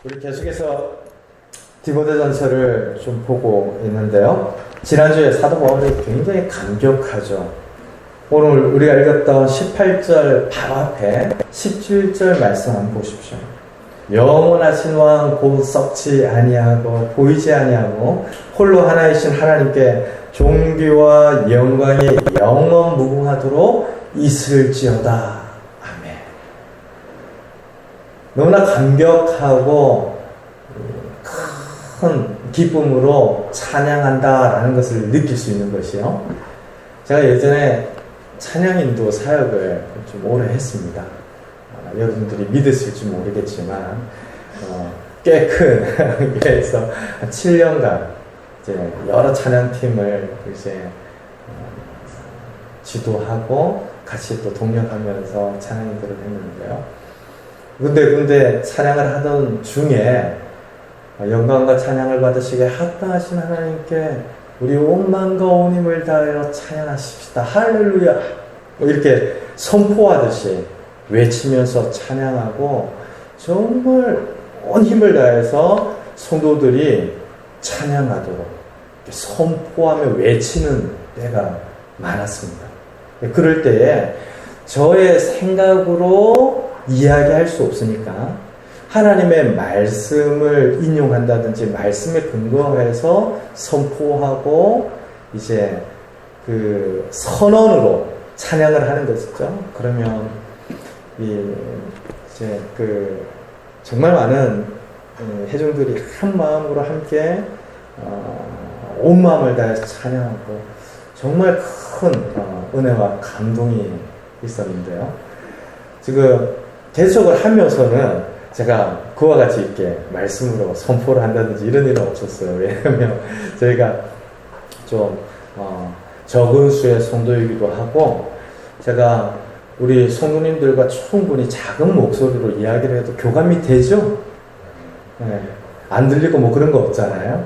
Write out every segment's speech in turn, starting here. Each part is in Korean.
우리 계속해서 디모데전서를 좀 보고 있는데요. 지난주에 사도 바울이 굉장히 감격하죠. 오늘 우리가 읽었던 18절 바로 앞에 17절 말씀 한번 보십시오. 영원하신 왕 곧 썩지 아니하고 보이지 아니하고 홀로 하나이신 하나님께 존귀와 영광이 영원 무궁하도록 있을지어다. 아멘. 너무나 감격하고 큰 기쁨으로 찬양한다라는 것을 느낄 수 있는 것이요. 제가 예전에 찬양인도 사역을 좀 오래 했습니다. 여러분들이 믿으실지 모르겠지만 꽤 큰 교회에서 7년간 이제 여러 찬양팀을 이제 지도하고 같이 또 동력하면서 찬양인들을 했는데요. 근데 찬양을 하던 중에 영광과 찬양을 받으시게 합당하신 하나님께 우리 온 마음과 온 힘을 다하여 찬양하십시다. 할렐루야! 이렇게 선포하듯이 외치면서 찬양하고 정말 온 힘을 다해서 성도들이 찬양하도록 선포하며 외치는 때가 많았습니다. 그럴 때에 저의 생각으로 이야기할 수 없으니까 하나님의 말씀을 인용한다든지 말씀에 근거해서 선포하고 이제 그 선언으로 찬양을 하는 것이죠. 그러면 이제 그 정말 많은 회중들이 한 마음으로 함께 온 마음을 다해서 찬양하고 정말 큰 은혜와 감동이 있었는데요. 지금 계속을 하면서는 제가 그와 같이 이렇게 말씀으로 선포를 한다든지 이런 일은 없었어요. 왜냐하면 저희가 좀 적은 수의 성도이기도 하고 제가 우리 성도님들과 충분히 작은 목소리로 이야기를 해도 교감이 되죠? 네. 안 들리고 뭐 그런 거 없잖아요.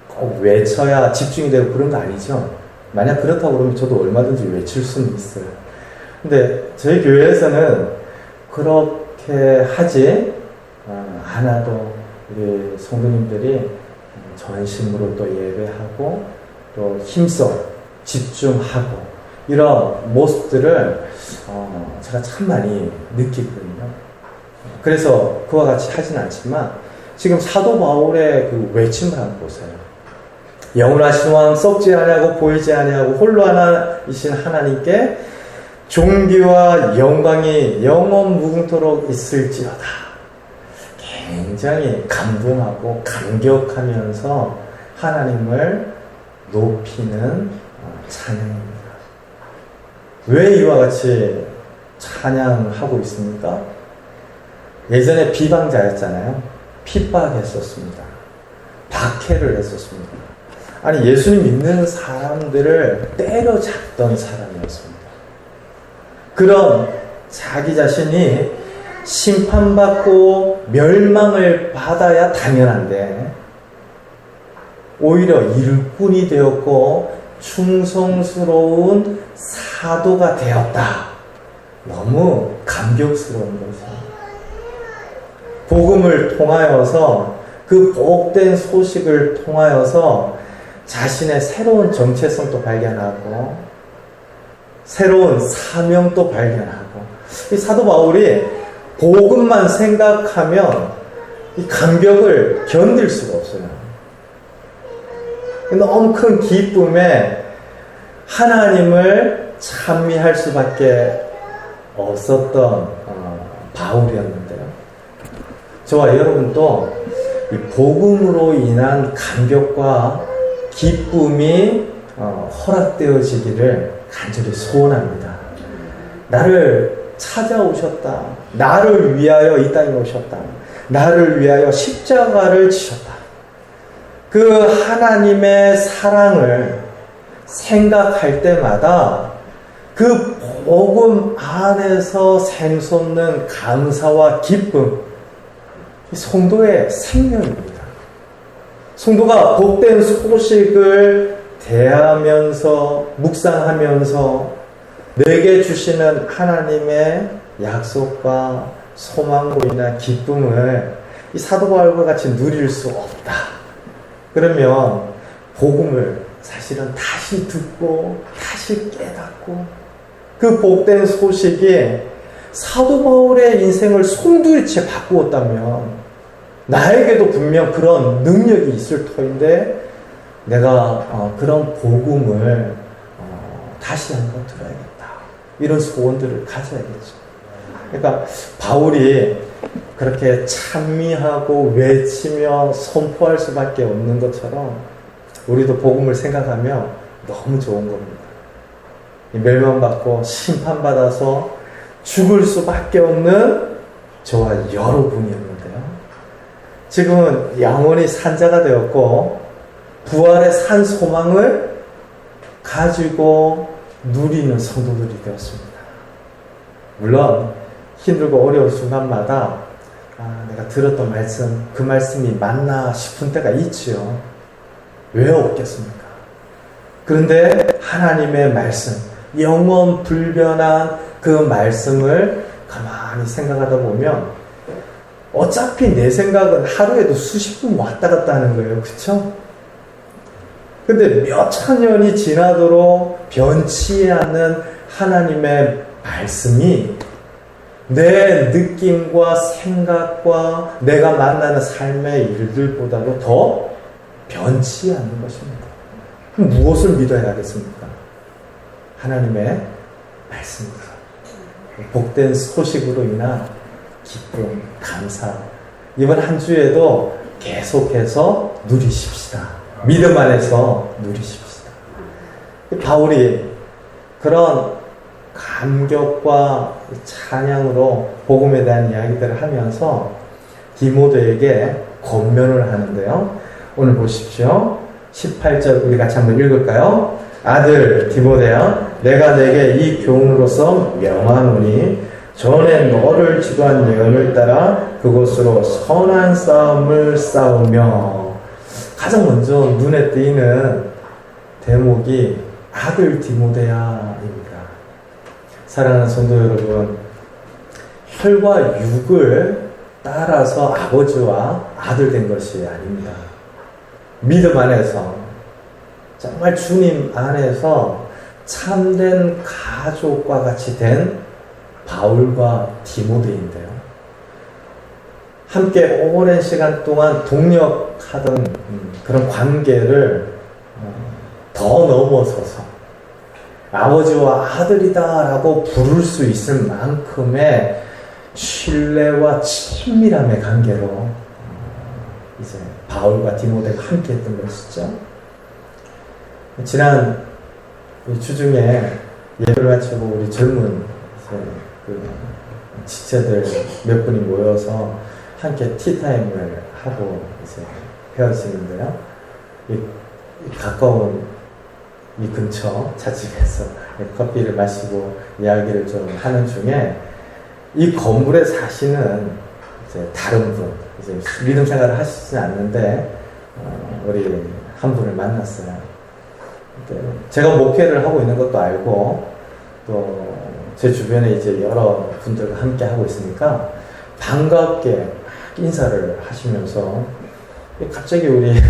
꼭 외쳐야 집중이 되고 그런 거 아니죠. 만약 그렇다고 그러면 저도 얼마든지 외칠 수는 있어요. 근데 저희 교회에서는 그렇게 하지 않아도 우리 성도님들이 전심으로 또 예배하고 또 힘써 집중하고 이런 모습들을 제가 참 많이 느끼거든요. 그래서 그와 같이 하진 않지만 지금 사도 바울의 그 외침을 한번 보세요. 영원하신 왕 썩지 아니하고 보이지 아니하고 홀로 하나이신 하나님께 존귀와 영광이 영원 무궁토록 있을지어다. 굉장히 감동하고 감격하면서 하나님을 높이는 찬양입니다. 왜 이와 같이 찬양하고 있습니까? 예전에 비방자였잖아요. 핍박했었습니다. 박해를 했었습니다. 아니 예수님 믿는 사람들을 때려잡던 사람이었습니다. 그런 자기 자신이 심판받고 멸망을 받아야 당연한데 오히려 일꾼이 되었고 충성스러운 사도가 되었다. 너무 감격스러운 거죠. 복음을 통하여서 그 복된 소식을 통하여서 자신의 새로운 정체성도 발견하고 새로운 사명도 발견하고 이 사도 바울이 복음만 생각하면 이 감격을 견딜 수가 없어요. 너무 큰 기쁨에 하나님을 찬미할 수밖에 없었던 바울이었는데요. 저와 여러분도 이 복음으로 인한 감격과 기쁨이 허락되어지기를 간절히 소원합니다. 나를 찾아오셨다. 나를 위하여 이 땅에 오셨다. 나를 위하여 십자가를 지셨다. 그 하나님의 사랑을 생각할 때마다 그 복음 안에서 샘솟는 감사와 기쁨, 성도의 생명입니다. 성도가 복된 소식을 대하면서 묵상하면서 내게 주시는 하나님의 약속과 소망으로 인한 기쁨을 이 사도 바울과 같이 누릴 수 없다. 그러면 복음을 사실은 다시 듣고 다시 깨닫고 그 복된 소식이 사도 바울의 인생을 송두리째 바꾸었다면 나에게도 분명 그런 능력이 있을 터인데 내가 그런 복음을 다시 한번 들어야겠다. 이런 소원들을 가져야겠죠. 그러니까 바울이 그렇게 찬미하고 외치며 선포할 수밖에 없는 것처럼 우리도 복음을 생각하며 너무 좋은 겁니다. 멸망받고 심판받아서 죽을 수밖에 없는 저와 여러분이었는데요. 지금은 영원히 산자가 되었고 부활의 산 소망을 가지고 누리는 성도들이 되었습니다. 물론 힘들고 어려울 순간마다 내가 들었던 말씀, 그 말씀이 맞나 싶은 때가 있지요. 왜 없겠습니까? 그런데 하나님의 말씀, 영원 불변한 그 말씀을 가만히 생각하다 보면 어차피 내 생각은 하루에도 수십 분 왔다 갔다 하는 거예요. 그렇죠? 근데 몇 천년이 지나도록 변치 않는 하나님의 말씀이 내 느낌과 생각과 내가 만나는 삶의 일들보다도 더 변치 않는 것입니다. 그럼 무엇을 믿어야 하겠습니까? 하나님의 말씀입니다. 복된 소식으로 인한 기쁨, 감사, 이번 한 주에도 계속해서 누리십시다. 믿음 안에서 누리십시다. 바울이 그런 감격과 찬양으로 복음에 대한 이야기들을 하면서 디모데에게 권면을 하는데요. 오늘 보십시오. 18절 우리 같이 한번 읽을까요? 아들 디모데야, 내가 내게 이 교훈으로서 명하노니 전에 너를 지도한 예언을 따라 그곳으로 선한 싸움을 싸우며. 가장 먼저 눈에 띄는 대목이 아들 디모데야입니다. 사랑하는 성도 여러분, 혈과 육을 따라서 아버지와 아들 된 것이 아닙니다. 믿음 안에서, 정말 주님 안에서 참된 가족과 같이 된 바울과 디모데인데요. 함께 오랜 시간 동안 동역하던 그런 관계를 더 넘어서서 아버지와 아들이다라고 부를 수 있을 만큼의 신뢰와 친밀함의 관계로 이제 바울과 디모데가 함께 했던 것이죠. 지난 주중에 예배를 마치고 우리 젊은 그 지체들 몇 분이 모여서 함께 티타임을 하고 이제 헤어지는데요. 이 가까운 이 근처 자취에서 커피를 마시고 이야기를 좀 하는 중에 이 건물에 사시는 이제 다른 분, 이제 믿음 생활을 하시지 않는데 우리 한 분을 만났어요. 제가 목회를 하고 있는 것도 알고 또 제 주변에 이제 여러 분들과 함께 하고 있으니까 반갑게 인사를 하시면서 갑자기 우리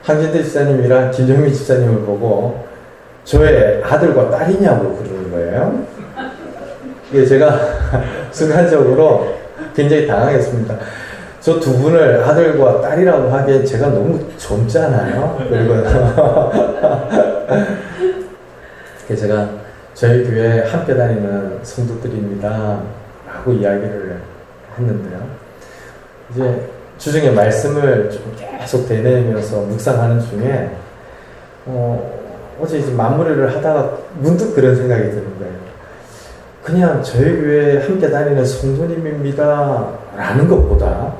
황진대 집사님이랑 김정민 집사님을 보고 저의 아들과 딸이냐고 그러는 거예요. 이게 제가 순간적으로 굉장히 당황했습니다. 저 두 분을 아들과 딸이라고 하기엔 제가 너무 젊잖아요. 그리고 제가 저희 교회에 함께 다니는 성도들입니다 라고 이야기를 했는데요. 이제 주중에 말씀을 좀 계속 되뇌면서 묵상하는 중에 어제 이제 마무리를 하다가 문득 그런 생각이 드는 거예요. 그냥 저희 교회에 함께 다니는 성도님입니다 라는 것보다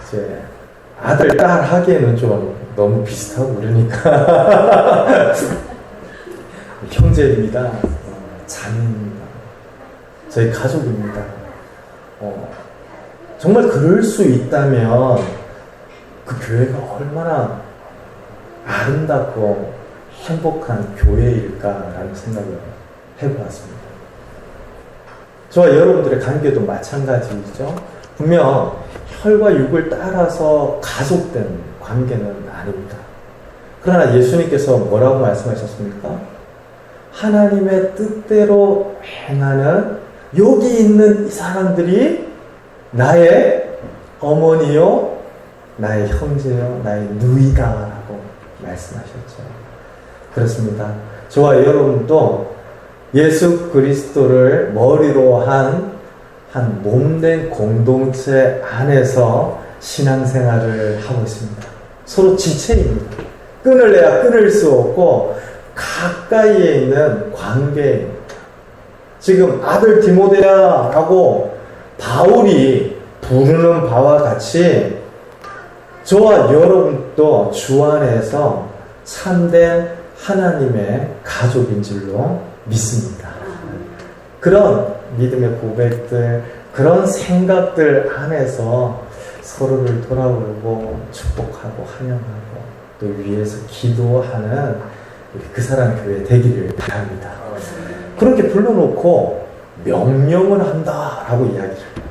이제 아들, 딸 하기에는 좀 너무 비슷하고 그러니까 형제입니다, 자매입니다, 저희 가족입니다. 정말 그럴 수 있다면 그 교회가 얼마나 아름답고 행복한 교회일까라는 생각을 해보았습니다. 저와 여러분들의 관계도 마찬가지죠. 분명 혈과 육을 따라서 가속된 관계는 아닙니다. 그러나 예수님께서 뭐라고 말씀하셨습니까? 하나님의 뜻대로 행하는 여기 있는 이 사람들이 나의 어머니요, 나의 형제요, 나의 누이다라고 말씀하셨죠. 그렇습니다. 저와 여러분도 예수 그리스도를 머리로 한 몸된 공동체 안에서 신앙생활을 하고 있습니다. 서로 지체입니다. 끊을래야 끊을 수 없고 가까이에 있는 관계입니다. 지금 아들 디모데야라고 바울이 부르는 바와 같이 저와 여러분도 주 안에서 참된 하나님의 가족인 줄로 믿습니다. 그런 믿음의 고백들, 그런 생각들 안에서 서로를 돌아보고 축복하고 환영하고 또 위에서 기도하는 그 사람 교회 되기를 바랍니다. 그렇게 불러놓고 명령을 한다라고 이야기를 해요.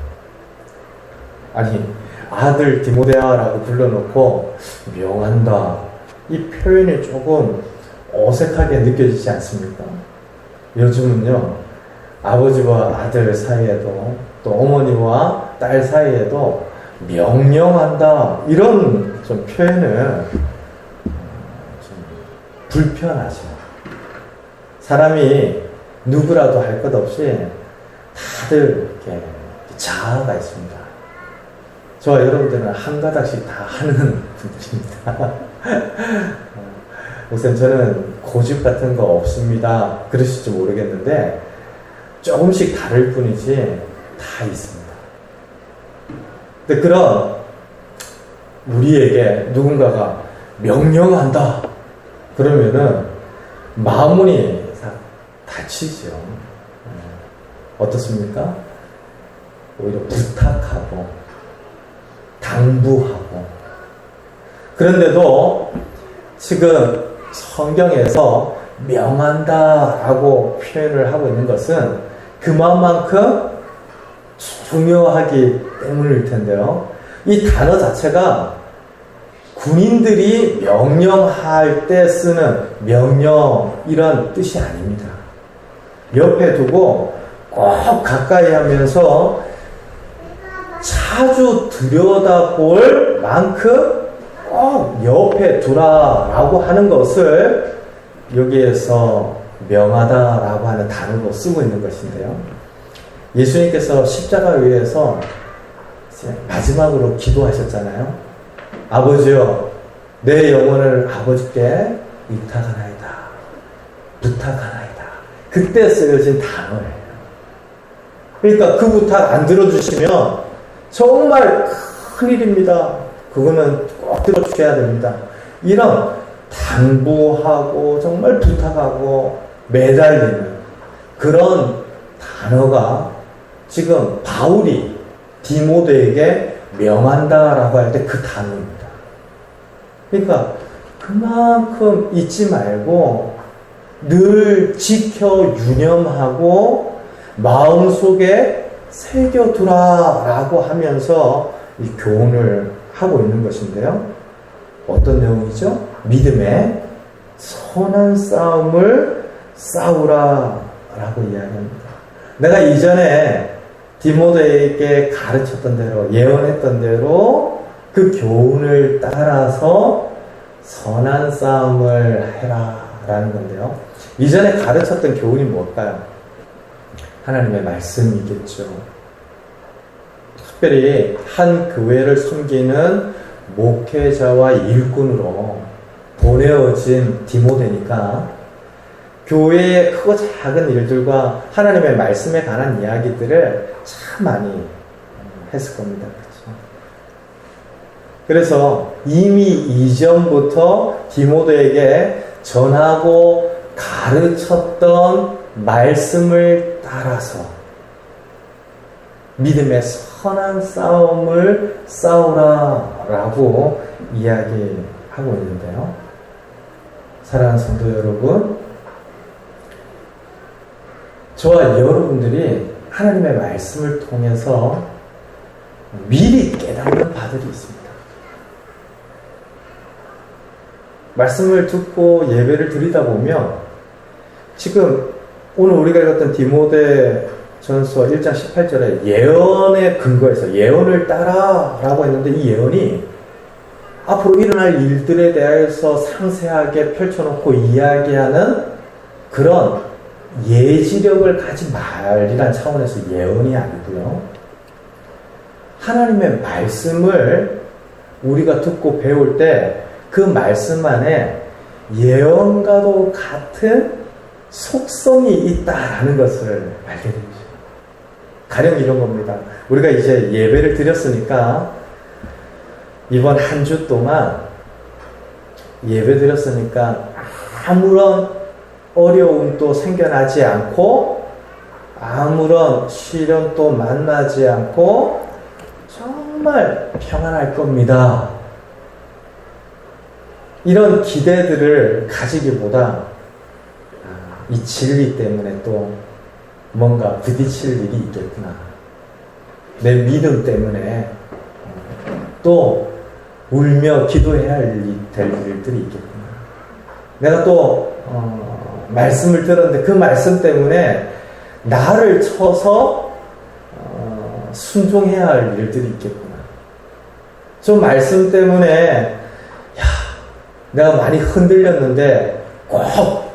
아니, 아들 디모데야라고 불러놓고 명한다. 이 표현이 조금 어색하게 느껴지지 않습니까? 요즘은요, 아버지와 아들 사이에도 또 어머니와 딸 사이에도 명령한다. 이런 좀 표현을 좀 불편하죠. 사람이 누구라도 할 것 없이 다들 이렇게 자아가 있습니다. 저와 여러분들은 한 가닥씩 다 하는 분들입니다. 우선 저는 고집 같은 거 없습니다. 그러실지 모르겠는데 조금씩 다를 뿐이지 다 있습니다. 근데 그런 우리에게 누군가가 명령한다 그러면은 마음이 다치죠. 어떻습니까? 오히려 부탁하고 당부하고. 그런데도 지금 성경에서 명한다라고 표현을 하고 있는 것은 그만큼 중요하기 때문일 텐데요. 이 단어 자체가 군인들이 명령할 때 쓰는 명령 이런 뜻이 아닙니다. 옆에 두고 꼭 가까이 하면서 자주 들여다볼 만큼 꼭 옆에 두라라고 하는 것을 여기에서 명하다라고 하는 단어로 쓰고 있는 것인데요. 예수님께서 십자가 위에서 마지막으로 기도하셨잖아요. 아버지여, 내 영혼을 아버지께 의탁하나이다. 부탁하나이다. 그때 쓰여진 단어예요. 그러니까 그 부탁 안 들어주시면 정말 큰일입니다. 그거는 꼭 들어주셔야 됩니다. 이런 당부하고 정말 부탁하고 매달리는 그런 단어가 지금 바울이 디모데에게 명한다라고 할 때 그 단어입니다. 그러니까 그만큼 잊지 말고 늘 지켜 유념하고 마음속에 새겨두라라고 하면서 이 교훈을 하고 있는 것인데요. 어떤 내용이죠? 믿음의 선한 싸움을 싸우라라고 이야기합니다. 내가 이전에 디모데에게 가르쳤던 대로, 예언했던 대로 그 교훈을 따라서 선한 싸움을 해라라는 건데요. 이전에 가르쳤던 교훈이 뭘까요? 하나님의 말씀이겠죠. 특별히 한 교회를 섬기는 목회자와 일꾼으로 보내어진 디모데니까 교회의 크고 작은 일들과 하나님의 말씀에 관한 이야기들을 참 많이 했을 겁니다. 그렇죠? 그래서 이미 이전부터 디모데에게 전하고 가르쳤던 말씀을 따라서 믿음의 선한 싸움을 싸우라라고 이야기하고 있는데요. 사랑하는 성도 여러분, 저와 여러분들이 하나님의 말씀을 통해서 미리 깨닫는 바들이 있습니다. 말씀을 듣고 예배를 드리다 보면 지금 오늘 우리가 읽었던 디모데전서 1장 18절에 예언에 근거해서 예언을 따라라고 했는데 이 예언이 앞으로 일어날 일들에 대해서 상세하게 펼쳐놓고 이야기하는 그런 예지력을 가진 말이란 차원에서 예언이 아니고요. 하나님의 말씀을 우리가 듣고 배울 때 그 말씀 안에 예언과도 같은 속성이 있다라는 것을 알게 됩니다. 가령 이런 겁니다. 우리가 이제 예배를 드렸으니까 이번 한 주 동안 예배 드렸으니까 아무런 어려움도 생겨나지 않고 아무런 시련도 만나지 않고 정말 평안할 겁니다. 이런 기대들을 가지기보다 이 진리 때문에 또 뭔가 부딪힐 일이 있겠구나. 내 믿음 때문에 또 울며 기도해야 될 일들이 있겠구나. 내가 또 말씀을 들었는데 그 말씀 때문에 나를 쳐서 순종해야 할 일들이 있겠구나. 저 말씀 때문에 내가 많이 흔들렸는데 꼭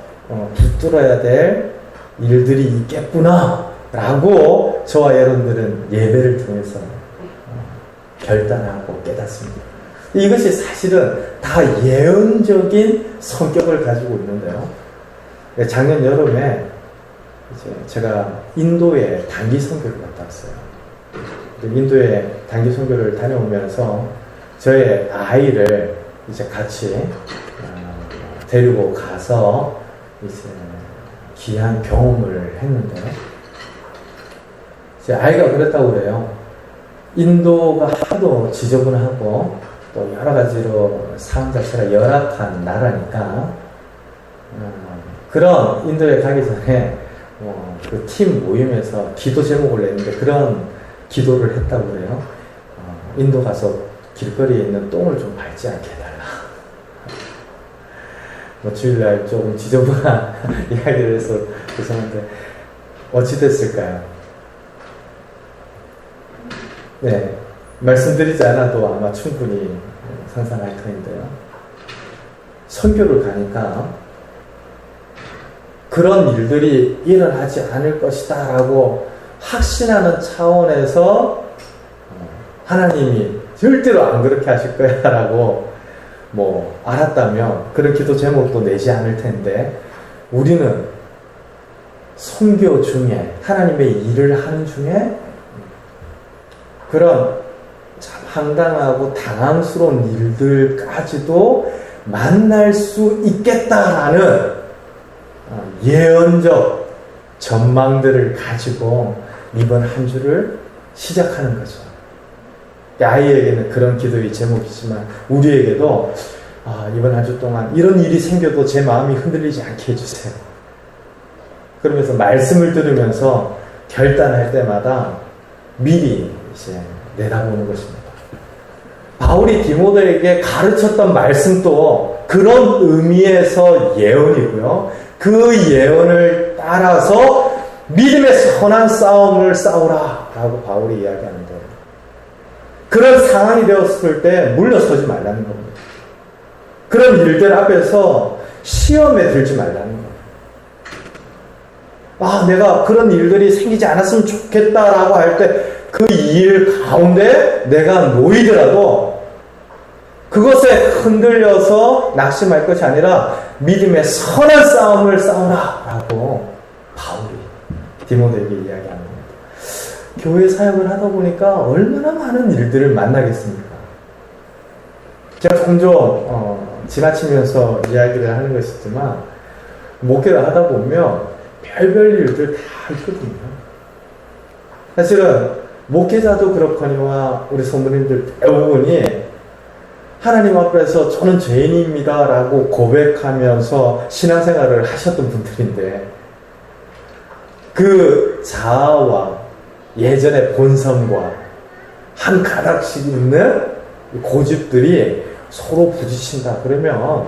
붙들어야 될 일들이 있겠구나 라고 저와 여러분들은 예배를 통해서 결단하고 깨닫습니다. 이것이 사실은 다 예언적인 성격을 가지고 있는데요. 작년 여름에 이제 제가 인도에 단기 선교를 갔다 왔어요. 인도에 단기 선교를 다녀오면서 저의 아이를 이제 같이 데리고 가서 이제 귀한 경험을 했는데 이제 아이가 그랬다고 그래요. 인도가 하도 지저분하고 또 여러 가지로 상황 자체가 열악한 나라니까 그런 인도에 가기 전에 그 팀 모임에서 기도 제목을 냈는데 그런 기도를 했다고 그래요. 인도 가서 길거리에 있는 똥을 좀 밟지 않게 해달라. 주일날 조금 지저분한 이야기를 해서 죄송한데 어찌 됐을까요? 네, 말씀드리지 않아도 아마 충분히 상상할 터인데요. 선교를 가니까 그런 일들이 일어나지 않을 것이다 라고 확신하는 차원에서 하나님이 절대로 안 그렇게 하실 거야 라고 알았다면 그런 기도 제목도 내지 않을 텐데 우리는 선교 중에 하나님의 일을 하는 중에 그런 참 황당하고 당황스러운 일들까지도 만날 수 있겠다라는 예언적 전망들을 가지고 이번 한 주를 시작하는 거죠. 아이에게는 그런 기도의 제목이지만 우리에게도 이번 한 주 동안 이런 일이 생겨도 제 마음이 흔들리지 않게 해주세요. 그러면서 말씀을 들으면서 결단할 때마다 미리 이제 내다보는 것입니다. 바울이 디모데에게 가르쳤던 말씀도 그런 의미에서 예언이고요. 그 예언을 따라서 믿음의 선한 싸움을 싸우라 라고 바울이 이야기하는데 그런 상황이 되었을 때 물러서지 말라는 겁니다. 그런 일들 앞에서 시험에 들지 말라는 겁니다. 내가 그런 일들이 생기지 않았으면 좋겠다라고 할 때 그 일 가운데 내가 놓이더라도 그것에 흔들려서 낙심할 것이 아니라 믿음의 선한 싸움을 싸우라 라고 바울이 디모데에게 이야기하는 겁니다. 교회 사역을 하다 보니까 얼마나 많은 일들을 만나겠습니까? 제가 종종 지나치면서 이야기를 하는 것이지만 목회를 하다 보면 별별 일들 다 있거든요. 사실은 목회자도 그렇거니와 우리 성도님들 대부분이 하나님 앞에서 저는 죄인입니다 라고 고백하면서 신앙생활을 하셨던 분들인데 그 자아와 예전의 본성과 한 가닥씩 있는 고집들이 서로 부딪힌다 그러면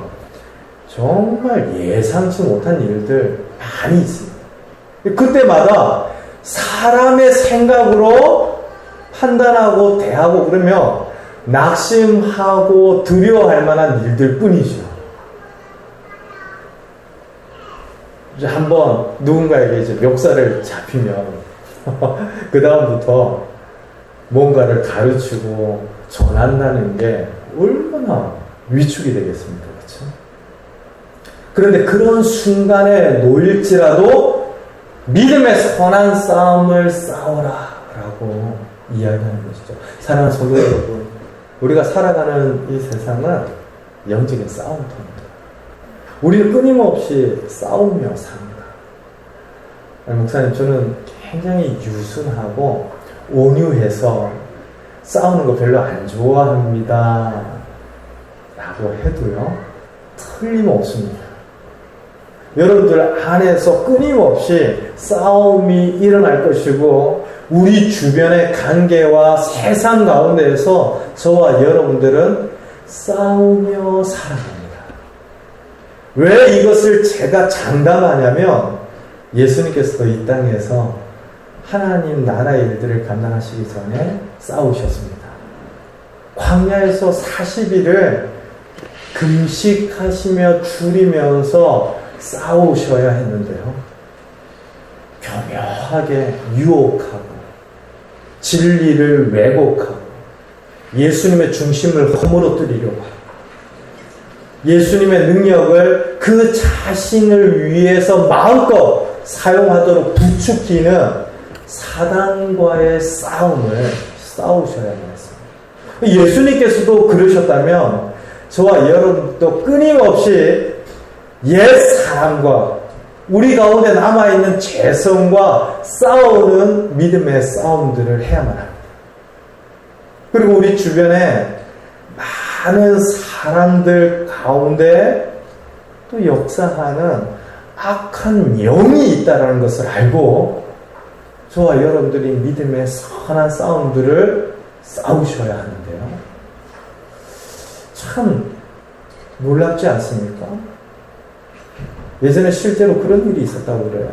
정말 예상치 못한 일들 많이 있습니다. 그때마다 사람의 생각으로 판단하고 대하고 그러면 낙심하고 두려워할 만한 일들 뿐이죠. 이제 한번 누군가에게 이제 멱살을 잡히면 그 다음부터 뭔가를 가르치고 전한다는 게 얼마나 위축이 되겠습니까? 그렇죠? 그런데 그런 순간에 놓일지라도 믿음의 선한 싸움을 싸워라 라고 이야기하는 것이죠. 사랑하는 성도 여러분, 우리가 살아가는 이 세상은 영적인 싸움터입니다. 우리는 끊임없이 싸우며 삽니다. 목사님, 저는 굉장히 유순하고 온유해서 싸우는 거 별로 안 좋아합니다 라고 해도요, 틀림없습니다. 여러분들 안에서 끊임없이 싸움이 일어날 것이고 우리 주변의 관계와 세상 가운데에서 저와 여러분들은 싸우며 살아갑니다. 왜 이것을 제가 장담하냐면 예수님께서도 이 땅에서 하나님 나라의 일들을 감당하시기 전에 싸우셨습니다. 광야에서 40일을 금식하시며 줄이면서 싸우셔야 했는데요. 교묘하게 유혹하고 진리를 왜곡하고 예수님의 중심을 허물어뜨리려고 하고 예수님의 능력을 그 자신을 위해서 마음껏 사용하도록 부추기는 사단과의 싸움을 싸우셔야만 했습니다. 예수님께서도 그러셨다면 저와 여러분도 끊임없이 옛 사람과 우리 가운데 남아있는 죄성과 싸우는 믿음의 싸움들을 해야만 합니다. 그리고 우리 주변에 많은 사람들 가운데 또 역사하는 악한 영이 있다는 것을 알고 저와 여러분들이 믿음의 선한 싸움들을 싸우셔야 하는데요. 참 놀랍지 않습니까? 예전에 실제로 그런 일이 있었다고 그래요.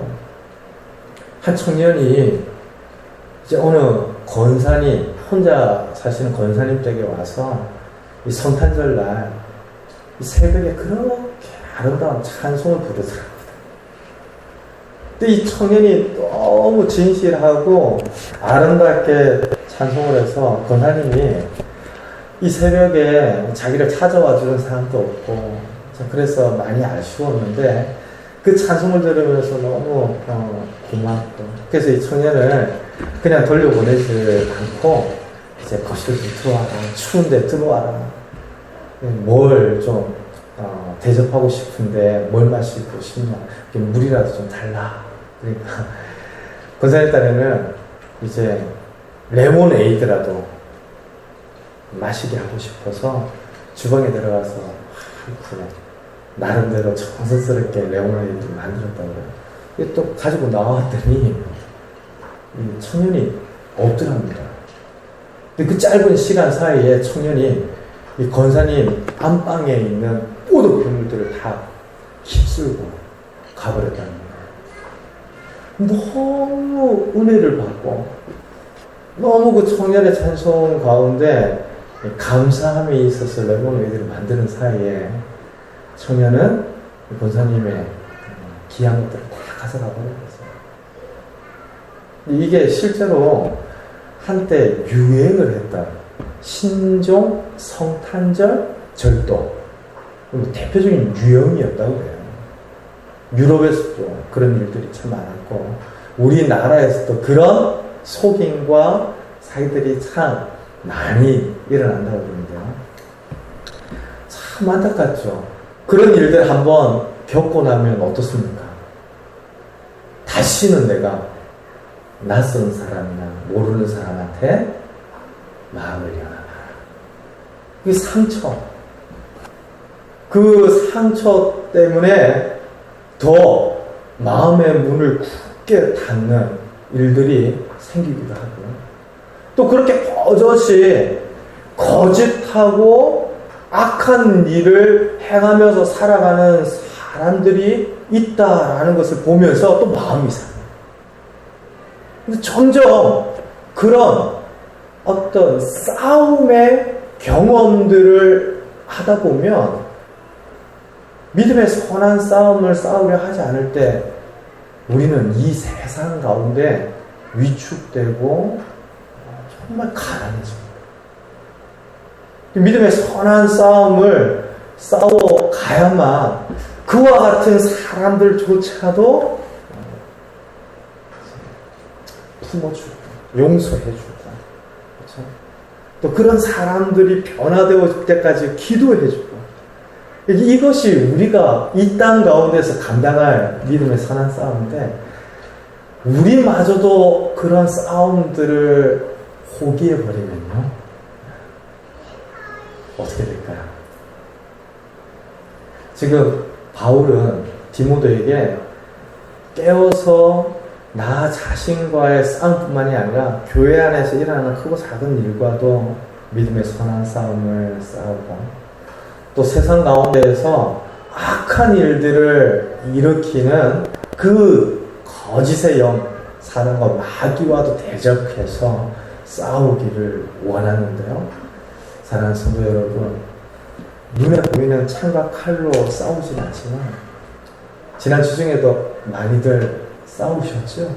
한 청년이 이제 어느 권사님, 혼자 사시는 권사님 댁에 와서 이 성탄절 날 이 새벽에 그렇게 아름다운 찬송을 부르더랍니다. 근데 이 청년이 너무 진실하고 아름답게 찬송을 해서 권사님이 이 새벽에 자기를 찾아와 주는 사람도 없고 그래서 많이 아쉬웠는데 그 찬송을 들으면서 너무 고맙고 그래서 이 청년을 그냥 돌려보내지 않고 이제 거실로 좀 들어와라, 추운데 들어와라, 뭘 좀 대접하고 싶은데 뭘 마시고 싶냐, 물이라도 좀 달라. 그러니까 권사님 딸에는 이제 레모네이드라도 마시게 하고 싶어서 주방에 들어가서 나름대로 정성스럽게 레모네이드를 만들었다고 그래요. 또 가지고 나왔더니 이 청년이 없더랍니다. 근데 그 짧은 시간 사이에 청년이 이 권사님 안방에 있는 모든 괴물들을 다 휩쓸고 가버렸다는 거예요. 너무 은혜를 받고 너무 그 청년의 찬송 가운데 감사함이 있어서 레모네이드를 만드는 사이에 청년은 권사님의 귀한 것들을 다 가져가 버렸어요. 이게 실제로 한때 유행을 했다. 신종, 성탄절, 절도. 대표적인 유형이었다고 해요. 유럽에서도 그런 일들이 참 많았고, 우리나라에서도 그런 속임과 사기들이 참 많이 일어난다고 그러는데요. 참 안타깝죠. 그런 일들 한번 겪고 나면 어떻습니까? 다시는 내가 낯선 사람이나 모르는 사람한테 마음을 열어놔라. 그 상처, 그 상처 때문에 더 마음의 문을 굳게 닫는 일들이 생기기도 하고요. 또 그렇게 버젓이 거짓하고 악한 일을 행하면서 살아가는 사람들이 있다라는 것을 보면서 또 마음이 상해요. 근데 점점 그런 어떤 싸움의 경험들을 하다 보면 믿음의 선한 싸움을 싸우려 하지 않을 때 우리는 이 세상 가운데 위축되고 정말 가난해집니다. 믿음의 선한 싸움을 싸워 가야만 그와 같은 사람들조차도 품어주고 용서해주고, 그렇죠? 또 그런 사람들이 변화되어 때까지 기도해주고, 이것이 우리가 이 땅 가운데서 감당할 믿음의 선한 싸움인데, 우리마저도 그런 싸움들을 포기해버리면요, 어떻게 될까요? 지금 바울은 디모데에게 깨워서 나 자신과의 싸움뿐만이 아니라 교회 안에서 일어나는 크고 작은 일과도 믿음의 선한 싸움을 싸우고, 또 세상 가운데에서 악한 일들을 일으키는 그 거짓의 영, 사단과 마귀와도 대적해서 싸우기를 원하는데요. 사랑하는 성도 여러분, 눈에 보이는 창과 칼로 싸우진 않지만 지난 주중에도 많이들 싸우셨죠?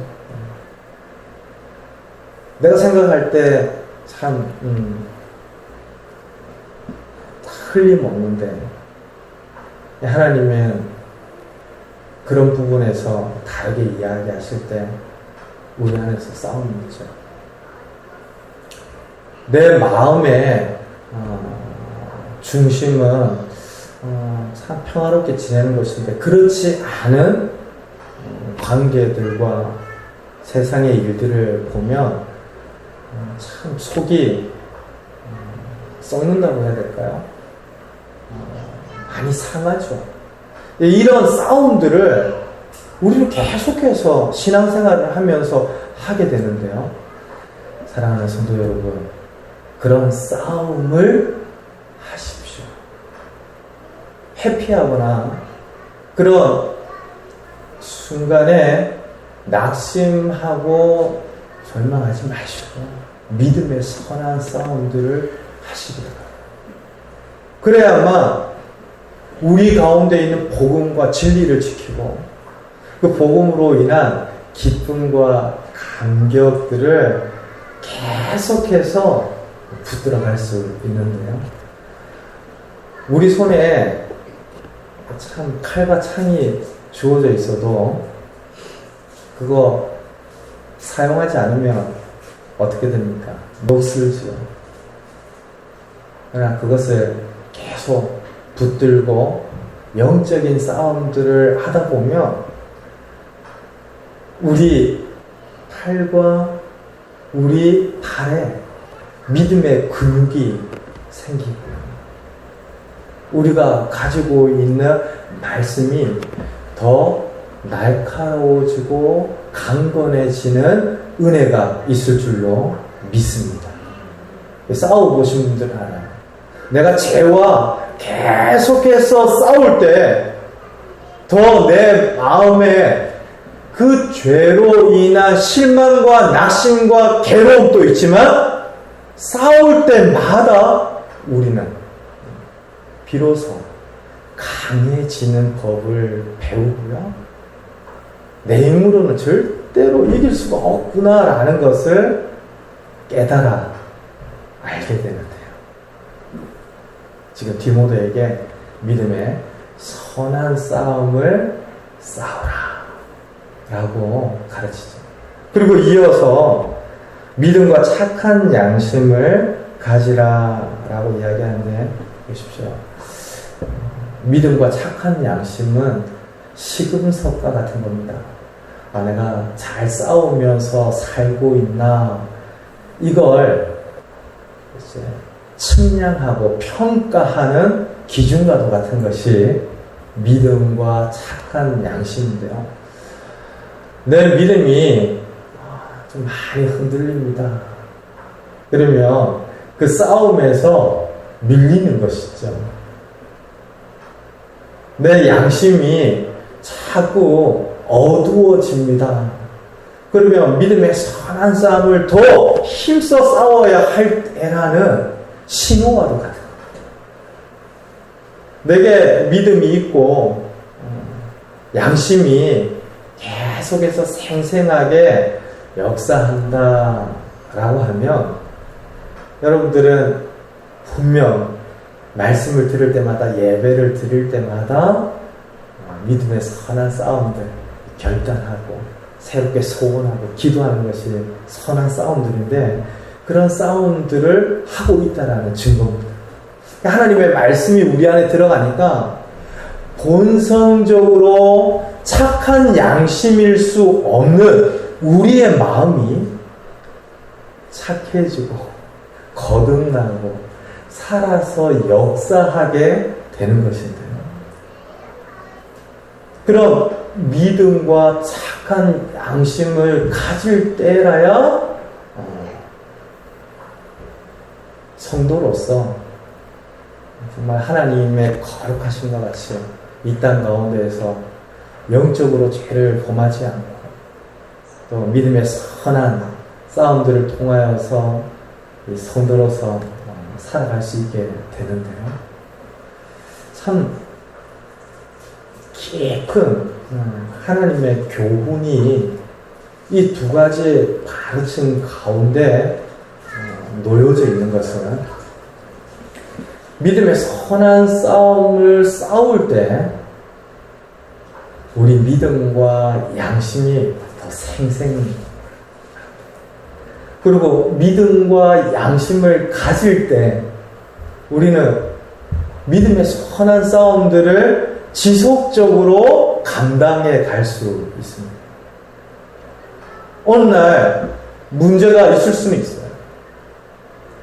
내가 생각할 때 참 틀림없는데 하나님은 그런 부분에서 다르게 이야기하실 때 우리 안에서 싸우는 거죠. 내 마음의 중심은 참 평화롭게 지내는 것인데 그렇지 않은 관계들과 세상의 일들을 보면 참 속이 썩는다고 해야 될까요? 많이 상하죠. 이런 싸움들을 우리는 계속해서 신앙생활을 하면서 하게 되는데요. 사랑하는 성도 여러분, 그런 싸움을 하십시오. 회피하거나 그런 순간에 낙심하고 절망하지 마시고 믿음의 선한 싸움들을 하시기 바랍니다. 그래야만 우리 가운데 있는 복음과 진리를 지키고 그 복음으로 인한 기쁨과 감격들을 계속해서 붙들어갈 수 있는데요. 우리 손에 참 칼과 창이 주어져 있어도 그거 사용하지 않으면 어떻게 됩니까? 녹슬죠. 그러나 그것을 계속 붙들고 영적인 싸움들을 하다 보면 우리 팔과 우리 발에 믿음의 근육이 생기고요. 우리가 가지고 있는 말씀이 더 날카로워지고 강건해지는 은혜가 있을 줄로 믿습니다. 싸워보신 분들은 알아요. 내가 죄와 계속해서 싸울 때 더 내 마음에 그 죄로 인한 실망과 낙심과 괴로움도 있지만 싸울 때마다 우리는 비로소 강해지는 법을 배우고요. 내 힘으로는 절대로 이길 수가 없구나라는 것을 깨달아 알게 되는데요. 지금 디모데에게 믿음의 선한 싸움을 싸우라 라고 가르치죠. 그리고 이어서 믿음과 착한 양심을 가지라 라고 이야기하는데 보십시오. 믿음과 착한 양심은 시금석과 같은 겁니다. 내가 잘 싸우면서 살고 있나 이걸 이제 측량하고 평가하는 기준과도 같은 것이 믿음과 착한 양심인데요. 내 믿음이 좀 많이 흔들립니다. 그러면 그 싸움에서 밀리는 것이죠. 내 양심이 자꾸 어두워집니다. 그러면 믿음의 선한 싸움을 더 힘써 싸워야 할 때라는 신호와도 같은 겁니다. 내게 믿음이 있고 양심이 계속해서 생생하게 역사한다 라고 하면 여러분들은 분명 말씀을 들을 때마다, 예배를 드릴 때마다 믿음의 선한 싸움들 결단하고 새롭게 소원하고 기도하는 것이 선한 싸움들인데, 그런 싸움들을 하고 있다는 증거입니다. 하나님의 말씀이 우리 안에 들어가니까 본성적으로 착한 양심일 수 없는 우리의 마음이 착해지고 거듭나고 살아서 역사하게 되는 것인데요. 그런 믿음과 착한 양심을 가질 때라야 성도로서 정말 하나님의 거룩하심과 같이 이 땅 가운데에서 영적으로 죄를 범하지 않고 또 믿음의 선한 싸움들을 통하여서 이 성도로서 살아갈 수 있게 되는데요. 참 깊은 하나님의 교훈이 이 두 가지 가르침 가운데 놓여져 있는 것은, 믿음의 선한 싸움을 싸울 때 우리 믿음과 양심이 더 생생합니다. 그리고 믿음과 양심을 가질 때 우리는 믿음의 선한 싸움들을 지속적으로 감당해 갈 수 있습니다. 어느 날 문제가 있을 수는 있어요.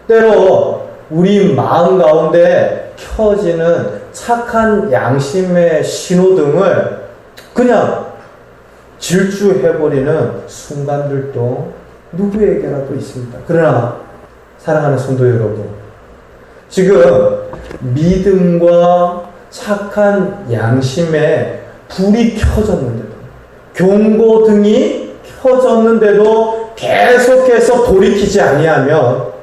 때로 우리 마음 가운데 켜지는 착한 양심의 신호등을 그냥 질주해버리는 순간들도 누구에게라도 있습니다. 그러나 사랑하는 성도 여러분, 지금 믿음과 착한 양심에 불이 켜졌는데도, 경고등이 켜졌는데도 계속해서 돌이키지 아니하면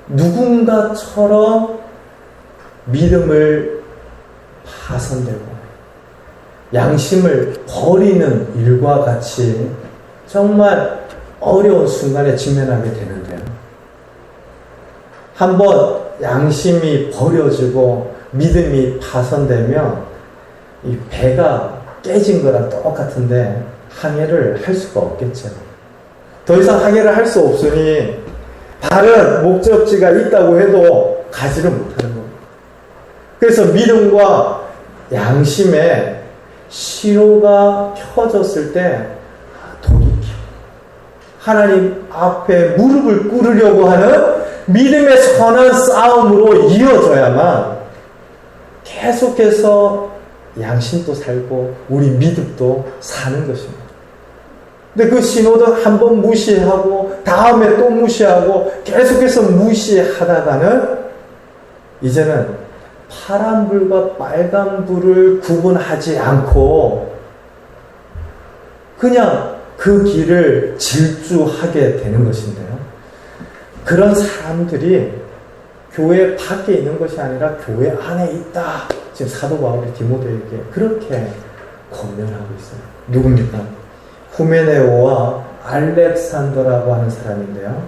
누군가처럼 믿음을 파손되고 양심을 버리는 일과 같이 정말 어려운 순간에 직면하게 되는데요. 한번 양심이 버려지고 믿음이 파손되면 이 배가 깨진 거랑 똑같은데 항해를 할 수가 없겠죠. 더 이상 항해를 할 수 없으니 다른 목적지가 있다고 해도 가지를 못하는 겁니다. 그래서 믿음과 양심에 신호가 켜졌을 때 돌이키고 하나님 앞에 무릎을 꿇으려고 하는 믿음의 선한 싸움으로 이어져야만 계속해서 양심도 살고 우리 믿음도 사는 것입니다. 근데 그 신호도 한번 무시하고 다음에 또 무시하고 계속해서 무시하다가는 이제는 파란불과 빨간불을 구분하지 않고 그냥 그 길을 질주하게 되는 것인데요. 그런 사람들이 교회 밖에 있는 것이 아니라 교회 안에 있다. 지금 사도 바울이 디모데에게 그렇게 권면하고 있어요. 누굽니까? 후메네오와 알렉산더라고 하는 사람인데요.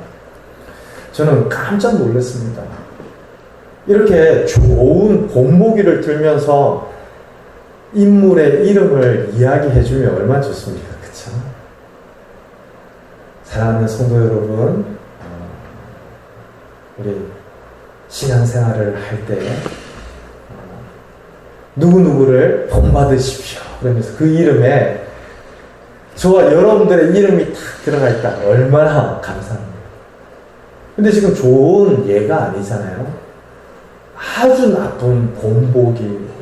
저는 깜짝 놀랐습니다. 이렇게 좋은 본보기를 들면서 인물의 이름을 이야기해주면 얼마나 좋습니까? 그쵸? 사랑하는 성도 여러분, 우리 신앙생활을 할 때 누구누구를 본받으십시오. 그러면서 그 이름에 저와 여러분들의 이름이 딱 들어가 있다. 얼마나 감사합니다. 근데 지금 좋은 예가 아니잖아요. 아주 나쁜 본보기입니다.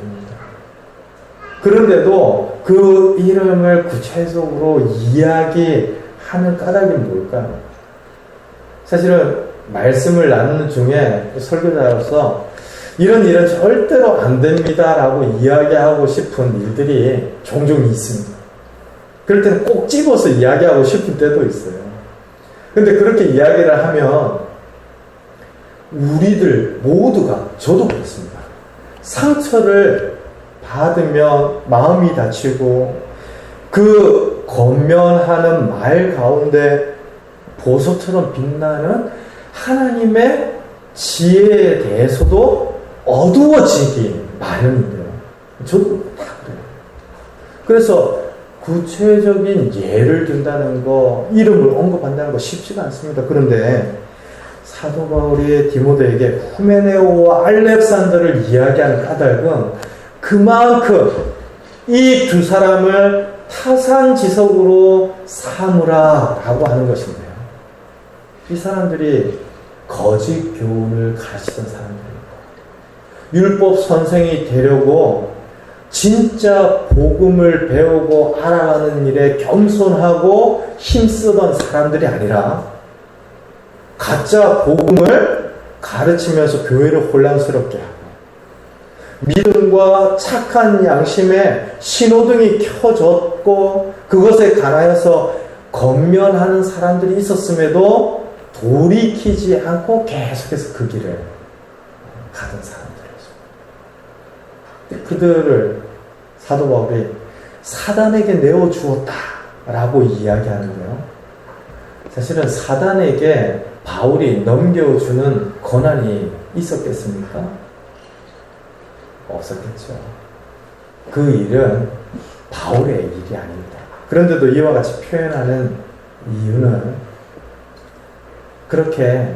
그런데도 그 이름을 구체적으로 이야기하는 까닭이 뭘까요? 사실은 말씀을 나누는 중에 설교자로서 이런 일은 절대로 안 됩니다라고 이야기하고 싶은 일들이 종종 있습니다. 그럴 때는 꼭 집어서 이야기하고 싶은 때도 있어요. 근데 그렇게 이야기를 하면 우리들 모두가, 저도 그렇습니다. 상처를 받으면 마음이 다치고 그 권면하는 말 가운데 보석처럼 빛나는 하나님의 지혜에 대해서도 어두워지기 마련인데요. 저도 다 그래요. 그래서 구체적인 예를 든다는 거, 이름을 언급한다는 거 쉽지가 않습니다. 그런데 사도 바울이 디모데에게 후메네오와 알렉산더를 이야기하는 까닭은 그만큼 이 두 사람을 타산지석으로 삼으라 라고 하는 것인데요. 이 사람들이 거짓 교훈을 가르치던 사람들입니다. 율법 선생이 되려고 진짜 복음을 배우고 알아가는 일에 겸손하고 힘쓰던 사람들이 아니라 가짜 복음을 가르치면서 교회를 혼란스럽게 하고 믿음과 착한 양심에 신호등이 켜졌고 그것에 관하여서 권면하는 사람들이 있었음에도 돌이키지 않고 계속해서 그 길을 가던 사람들이었습니다. 그들을 사도 바울이 사단에게 내어주었다 라고 이야기하는데요. 사실은 사단에게 바울이 넘겨주는 권한이 있었겠습니까? 없었겠죠. 그 일은 바울의 일이 아닙니다. 그런데도 이와 같이 표현하는 이유는 그렇게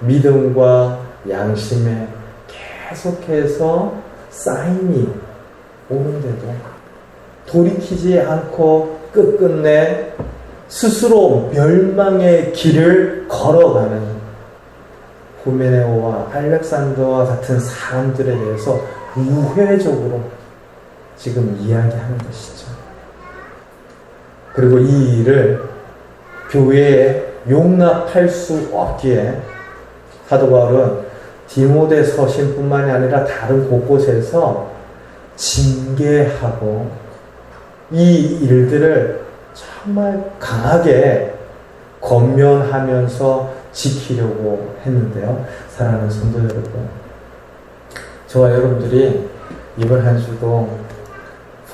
믿음과 양심에 계속해서 쌓임이 오는데도 돌이키지 않고 끝끝내 스스로 멸망의 길을 걸어가는 후메네오와 알렉산더와 같은 사람들에 대해서 우회적으로 지금 이야기하는 것이죠. 그리고 이 일을 교회에 용납할 수 없기에 사도 바울은 디모데 서신뿐만이 아니라 다른 곳곳에서 징계하고 이 일들을 정말 강하게 권면하면서 지키려고 했는데요. 사랑하는 성도 여러분, 저와 여러분들이 이번 한 주도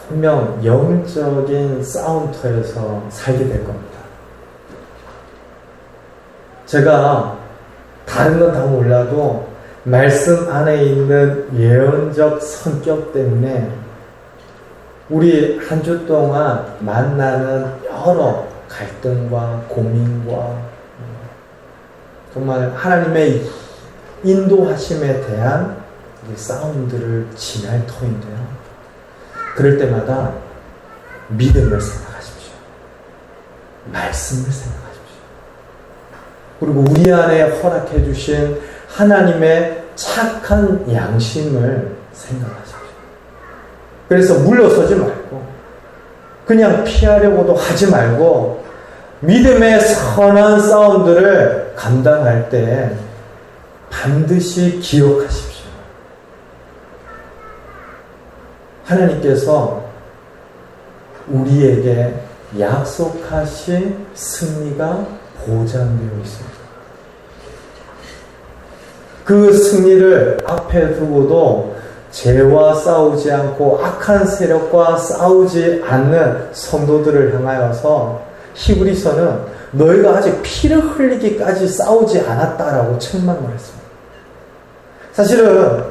분명 영적인 싸움터에서 살게 될 겁니다. 제가 다른 건 다 몰라도 말씀 안에 있는 예언적 성격 때문에 우리 한 주 동안 만나는 여러 갈등과 고민과 정말 하나님의 인도하심에 대한 싸움들을 지날 터인데요. 그럴 때마다 믿음을 생각하십시오. 말씀을 생각하십시오. 그리고 우리 안에 허락해 주신 하나님의 착한 양심을 생각하십시오. 그래서 물러서지 말고 그냥 피하려고도 하지 말고 믿음의 선한 싸움들을 감당할 때 반드시 기억하십시오. 하나님께서 우리에게 약속하신 승리가 보장되어 있습니다. 그 승리를 앞에 두고도 죄와 싸우지 않고 악한 세력과 싸우지 않는 성도들을 향하여서 히브리서는 너희가 아직 피를 흘리기까지 싸우지 않았다라고 책망을 했습니다. 사실은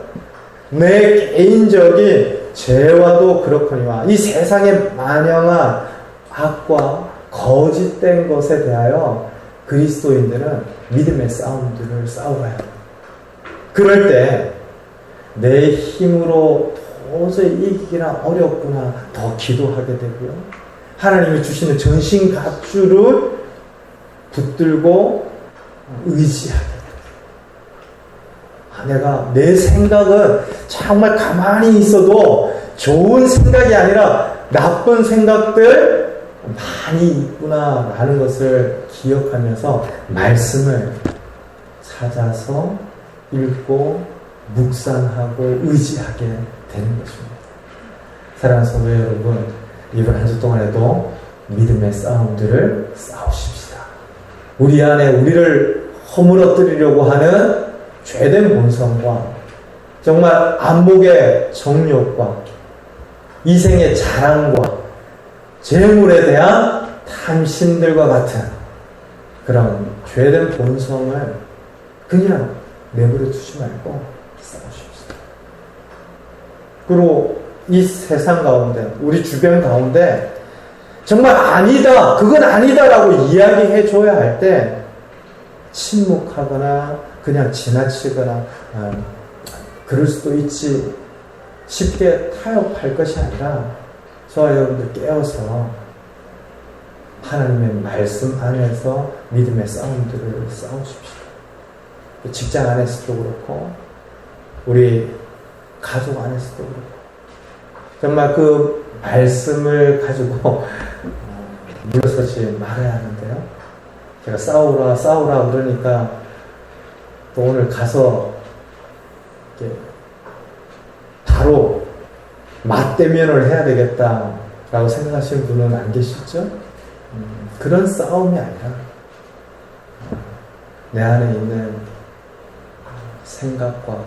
내 개인적인 죄와도 그렇거니와 이 세상의 만영한 악과 거짓된 것에 대하여 그리스도인들은 믿음의 싸움들을 싸워야 합니다. 그럴 때 내 힘으로 도저히 이기기나 어렵구나 더 기도하게 되고요. 하나님이 주시는 전신갑주를 붙들고 의지하게 됩니다. 내가 내 생각은 정말 가만히 있어도 좋은 생각이 아니라 나쁜 생각들, 많이 있구나라는 것을 기억하면서 말씀을 찾아서 읽고 묵상하고 의지하게 되는 것입니다. 사랑하는 성도 여러분, 이번 한 주 동안에도 믿음의 싸움들을 싸우십시다. 우리 안에 우리를 허물어뜨리려고 하는 죄된 본성과 정말 안목의 정욕과 이생의 자랑과 재물에 대한 탐심들과 같은 그런 죄된 본성을 그냥 내버려 두지 말고 싸우십시다. 그리고 이 세상 가운데, 우리 주변 가운데 정말 아니다, 그건 아니다라고 이야기해 줘야 할 때 침묵하거나 그냥 지나치거나 그럴 수도 있지 쉽게 타협할 것이 아니라 저와 여러분들 깨어서 하나님의 말씀 안에서 믿음의 싸움들을 싸우십시오. 직장 안에서도 그렇고 우리 가족 안에서도 그렇고 정말 그 말씀을 가지고 물러서지 말아야 하는데요. 제가 싸우라 그러니까 또 오늘 가서 바로 맞대면을 해야 되겠다라고 생각하시는 분은 안 계시죠? 그런 싸움이 아니라 내 안에 있는 생각과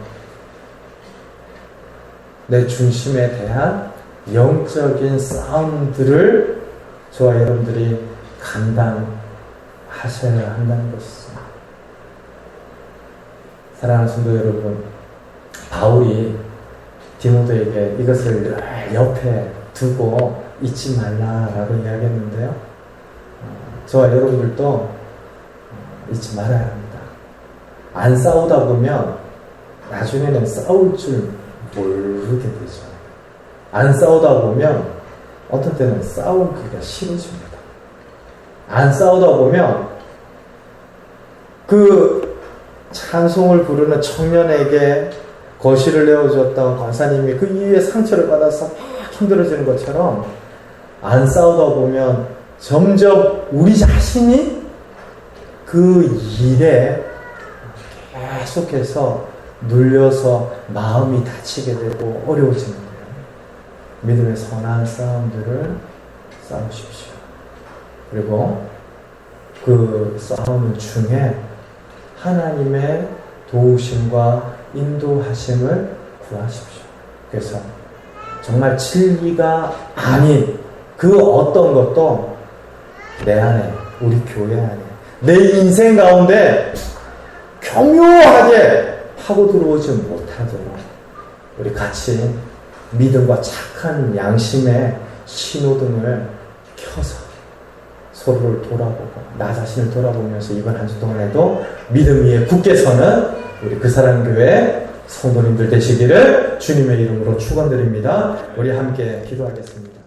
내 중심에 대한 영적인 싸움들을 저와 여러분들이 감당하셔야 한다는 것이죠. 사랑하는 성도 여러분, 바울이 디모데에게 이것을 옆에 두고 잊지 말라라고 이야기했는데요. 저와 여러분들도 잊지 말아야 합니다. 안 싸우다 보면 나중에는 싸울 줄 모르게 되죠. 안 싸우다 보면 어떤 때는 싸우기가 싫어집니다. 안 싸우다 보면 그 찬송을 부르는 청년에게 거실을 내어주었던 권사님이 그 이후에 상처를 받아서 막 힘들어지는 것처럼 안 싸우다 보면 점점 우리 자신이 그 일에 계속해서 눌려서 마음이 다치게 되고 어려워지는 거예요. 믿음의 선한 싸움들을 싸우십시오. 그리고 그 싸움 중에 하나님의 도우심과 인도하심을 구하십시오. 그래서 정말 진리가 아닌 그 어떤 것도 내 안에, 우리 교회 안에, 내 인생 가운데 교묘하게 파고 들어오지 못하도록 우리 같이 믿음과 착한 양심의 신호등을 켜서 서로를 돌아보고 나 자신을 돌아보면서 이번 한 주 동안에도 믿음 위에 굳게 서는 우리 그 사랑 교회 성도님들 되시기를 주님의 이름으로 축원드립니다. 우리 함께 기도하겠습니다.